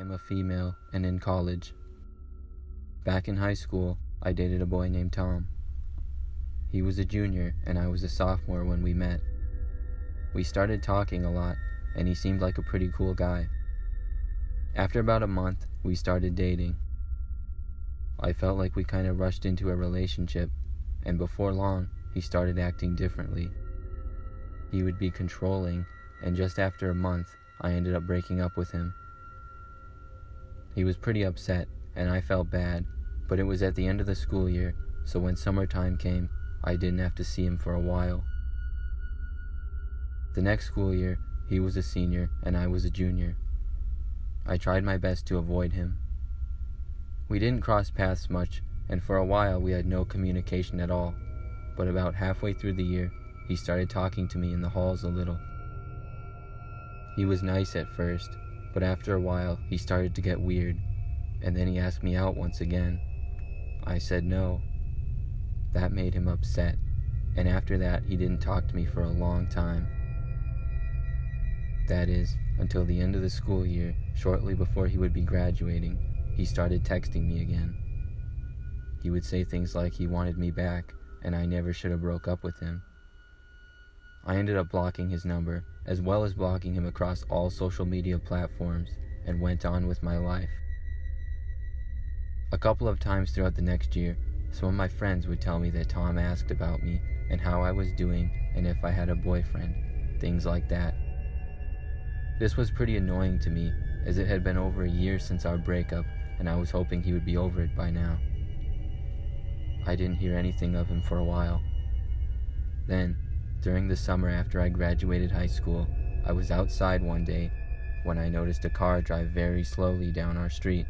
am a female and in college. Back in high school, I dated a boy named Tom. He was a junior and I was a sophomore when we met. We started talking a lot and he seemed like a pretty cool guy. After about a month, we started dating. I felt like we kind of rushed into a relationship, and before long, he started acting differently. He would be controlling, and just after a month, I ended up breaking up with him. He was pretty upset, and I felt bad, but it was at the end of the school year, so when summertime came, I didn't have to see him for a while. The next school year, he was a senior and I was a junior. I tried my best to avoid him. We didn't cross paths much, and for a while we had no communication at all, but about halfway through the year, he started talking to me in the halls a little. He was nice at first, but after a while he started to get weird, and then he asked me out once again. I said no. That made him upset, and after that he didn't talk to me for a long time. That is, until the end of the school year, shortly before he would be graduating, he started texting me again. He would say things like he wanted me back, and I never should have broke up with him. I ended up blocking his number, as well as blocking him across all social media platforms, and went on with my life. A couple of times throughout the next year, some of my friends would tell me that Tom asked about me and how I was doing and if I had a boyfriend, things like that. This was pretty annoying to me, as it had been over a year since our breakup, and I was hoping he would be over it by now. I didn't hear anything of him for a while. Then, during the summer after I graduated high school, I was outside one day when I noticed a car drive very slowly down our street.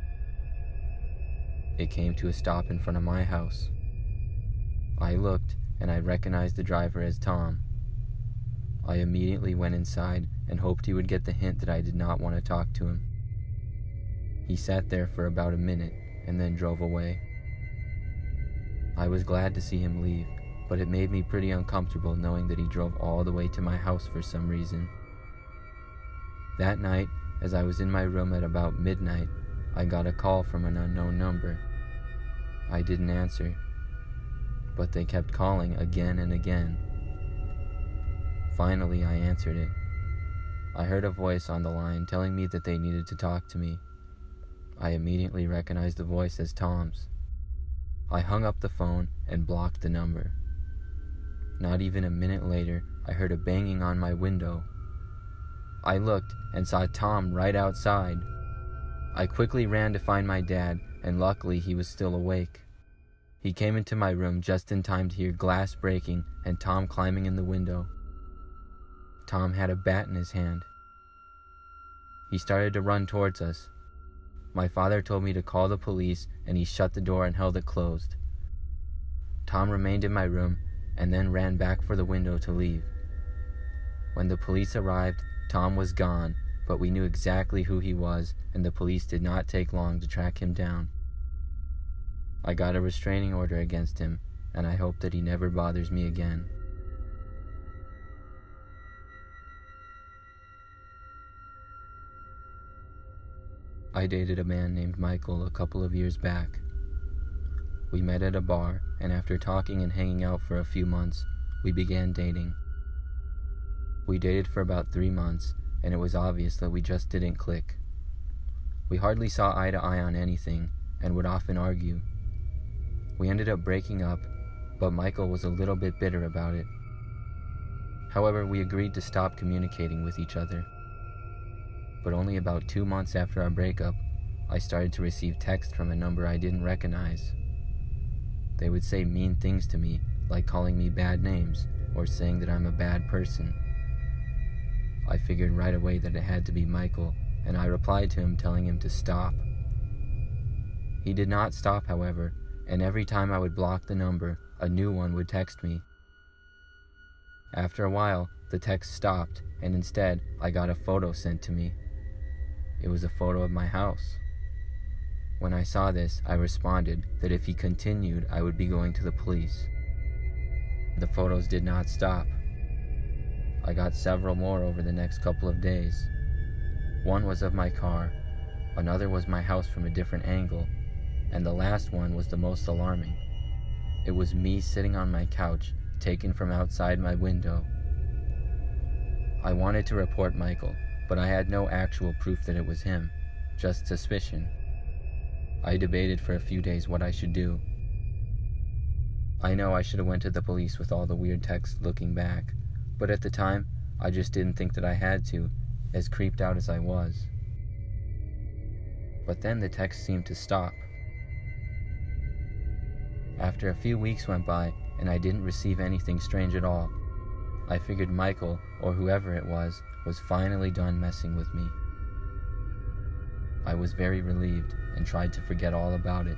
It came to a stop in front of my house. I looked, and I recognized the driver as Tom. I immediately went inside and hoped he would get the hint that I did not want to talk to him. He sat there for about a minute and then drove away. I was glad to see him leave, but it made me pretty uncomfortable knowing that he drove all the way to my house for some reason. That night, as I was in my room at about midnight, I got a call from an unknown number. I didn't answer, but they kept calling again and again. Finally, I answered it. I heard a voice on the line telling me that they needed to talk to me. I immediately recognized the voice as Tom's. I hung up the phone and blocked the number. Not even a minute later, I heard a banging on my window. I looked and saw Tom right outside. I quickly ran to find my dad, and luckily he was still awake. He came into my room just in time to hear glass breaking and Tom climbing in the window. Tom had a bat in his hand. He started to run towards us. My father told me to call the police, and he shut the door and held it closed. Tom remained in my room and then ran back for the window to leave. When the police arrived, Tom was gone, but we knew exactly who he was, and the police did not take long to track him down. I got a restraining order against him, and I hope that he never bothers me again. I dated a man named Michael a couple of years back. We met at a bar, and after talking and hanging out for a few months, we began dating. We dated for about 3 months, and it was obvious that we just didn't click. We hardly saw eye to eye on anything, and would often argue. We ended up breaking up, but Michael was a little bit bitter about it. However, we agreed to stop communicating with each other. But only about 2 months after our breakup, I started to receive texts from a number I didn't recognize. They would say mean things to me, like calling me bad names, or saying that I'm a bad person. I figured right away that it had to be Michael, and I replied to him telling him to stop. He did not stop, however, and every time I would block the number, a new one would text me. After a while, the text stopped, and instead, I got a photo sent to me. It was a photo of my house. When I saw this, I responded that if he continued, I would be going to the police. The photos did not stop. I got several more over the next couple of days. One was of my car, Another was my house from a different angle, and the last one was the most alarming. It was me sitting on my couch, taken from outside my window. I wanted to report Michael, but I had no actual proof that it was him, just suspicion. I debated for a few days what I should do. I know I should have went to the police with all the weird texts looking back, but at the time, I just didn't think that I had to, as creeped out as I was. But then the texts seemed to stop. After a few weeks went by and I didn't receive anything strange at all, I figured Michael, or whoever it was finally done messing with me. I was very relieved and tried to forget all about it.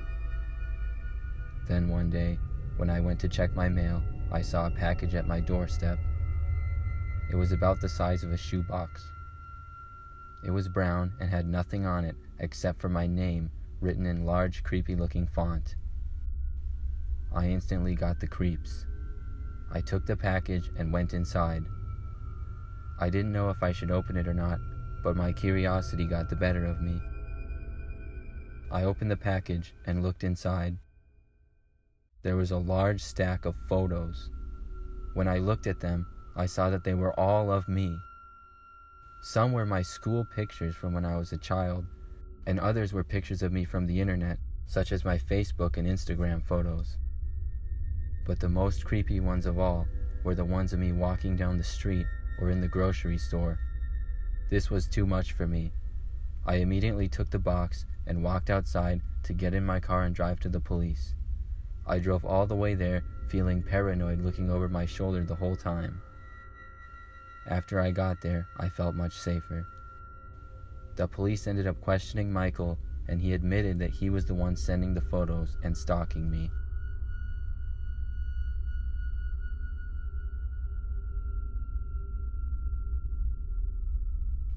Then one day, when I went to check my mail, I saw a package at my doorstep. It was about the size of a shoebox. It was brown and had nothing on it except for my name written in large, creepy-looking font. I instantly got the creeps. I took the package and went inside. I didn't know if I should open it or not, but my curiosity got the better of me. I opened the package and looked inside. There was a large stack of photos. When I looked at them, I saw that they were all of me. Some were my school pictures from when I was a child, and others were pictures of me from the internet, such as my Facebook and Instagram photos. But the most creepy ones of all were the ones of me walking down the street or in the grocery store. This was too much for me. I immediately took the box and walked outside to get in my car and drive to the police. I drove all the way there, feeling paranoid, looking over my shoulder the whole time. After I got there, I felt much safer. The police ended up questioning Michael, and he admitted that he was the one sending the photos and stalking me.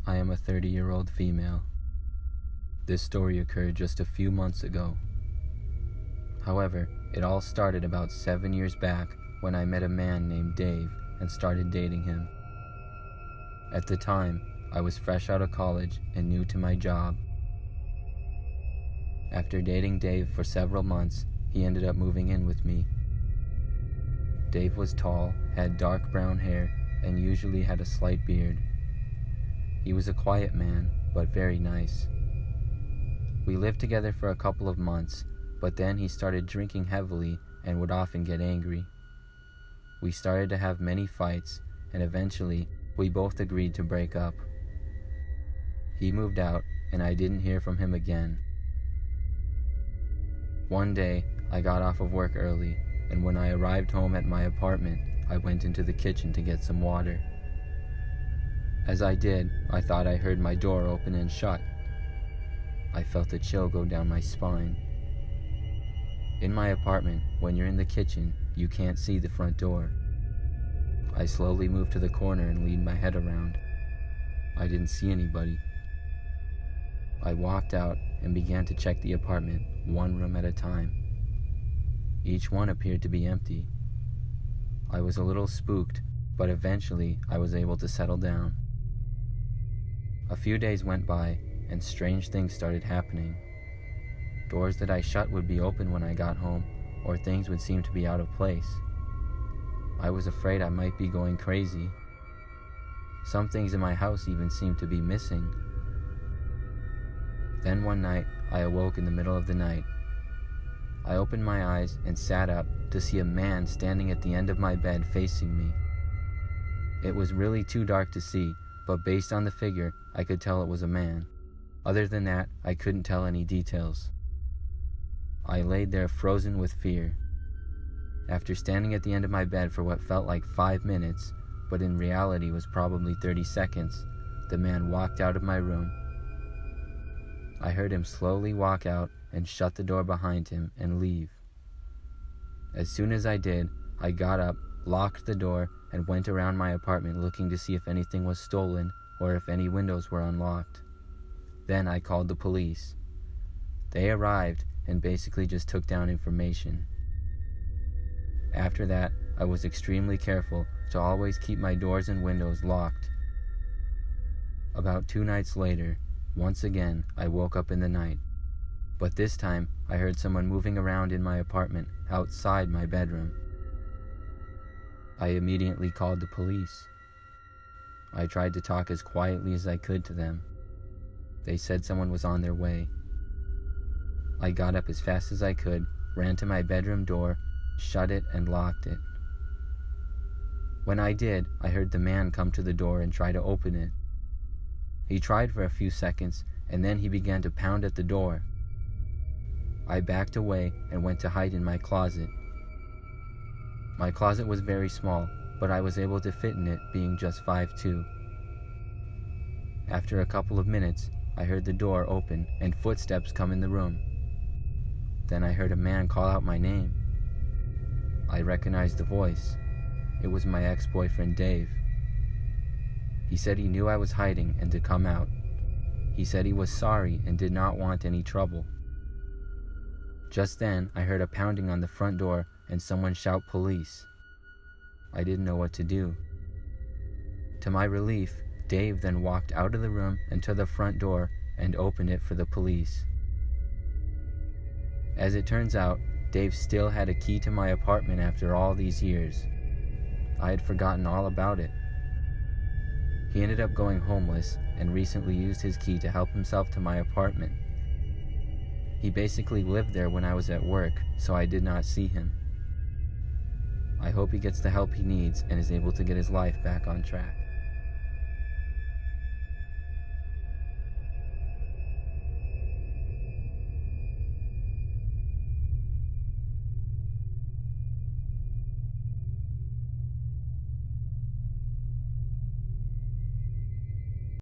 I am a 30-year-old female. This story occurred just a few months ago. However, it all started about 7 years back when I met a man named Dave and started dating him. At the time, I was fresh out of college and new to my job. After dating Dave for several months, he ended up moving in with me. Dave was tall, had dark brown hair, and usually had a slight beard. He was a quiet man, but very nice. We lived together for a couple of months, but then he started drinking heavily and would often get angry. We started to have many fights, and eventually, we both agreed to break up. He moved out, and I didn't hear from him again. One day, I got off of work early, and when I arrived home at my apartment, I went into the kitchen to get some water. As I did, I thought I heard my door open and shut. I felt a chill go down my spine. In my apartment, when you're in the kitchen, you can't see the front door. I slowly moved to the corner and leaned my head around. I didn't see anybody. I walked out and began to check the apartment, one room at a time. Each one appeared to be empty. I was a little spooked, but eventually I was able to settle down. A few days went by, and strange things started happening. Doors that I shut would be open when I got home, or things would seem to be out of place. I was afraid I might be going crazy. Some things in my house even seemed to be missing. Then one night, I awoke in the middle of the night. I opened my eyes and sat up to see a man standing at the end of my bed facing me. It was really too dark to see, but based on the figure, I could tell it was a man. Other than that, I couldn't tell any details. I laid there frozen with fear. After standing at the end of my bed for what felt like 5 minutes, but in reality was probably 30 seconds, the man walked out of my room. I heard him slowly walk out and shut the door behind him and leave. As soon as I did, I got up, locked the door, and went around my apartment looking to see if anything was stolen or if any windows were unlocked. Then I called the police. They arrived and basically just took down information. After that, I was extremely careful to always keep my doors and windows locked. About 2 nights later, Once again, I woke up in the night, but this time I heard someone moving around in my apartment outside my bedroom. I immediately called the police. I tried to talk as quietly as I could to them. They said someone was on their way. I got up as fast as I could, ran to my bedroom door, shut it, and locked it. When I did, I heard the man come to the door and try to open it. He tried for a few seconds, and then he began to pound at the door. I backed away and went to hide in my closet. My closet was very small, but I was able to fit in it, being just 5'2". After a couple of minutes, I heard the door open and footsteps come in the room. Then I heard a man call out my name. I recognized the voice. It was my ex-boyfriend Dave. He said he knew I was hiding and to come out. He said he was sorry and did not want any trouble. Just then, I heard a pounding on the front door and someone shout police. I didn't know what to do. To my relief, Dave then walked out of the room and to the front door and opened it for the police. As it turns out, Dave still had a key to my apartment after all these years. I had forgotten all about it. He ended up going homeless and recently used his key to help himself to my apartment. He basically lived there when I was at work, so I did not see him. I hope he gets the help he needs and is able to get his life back on track.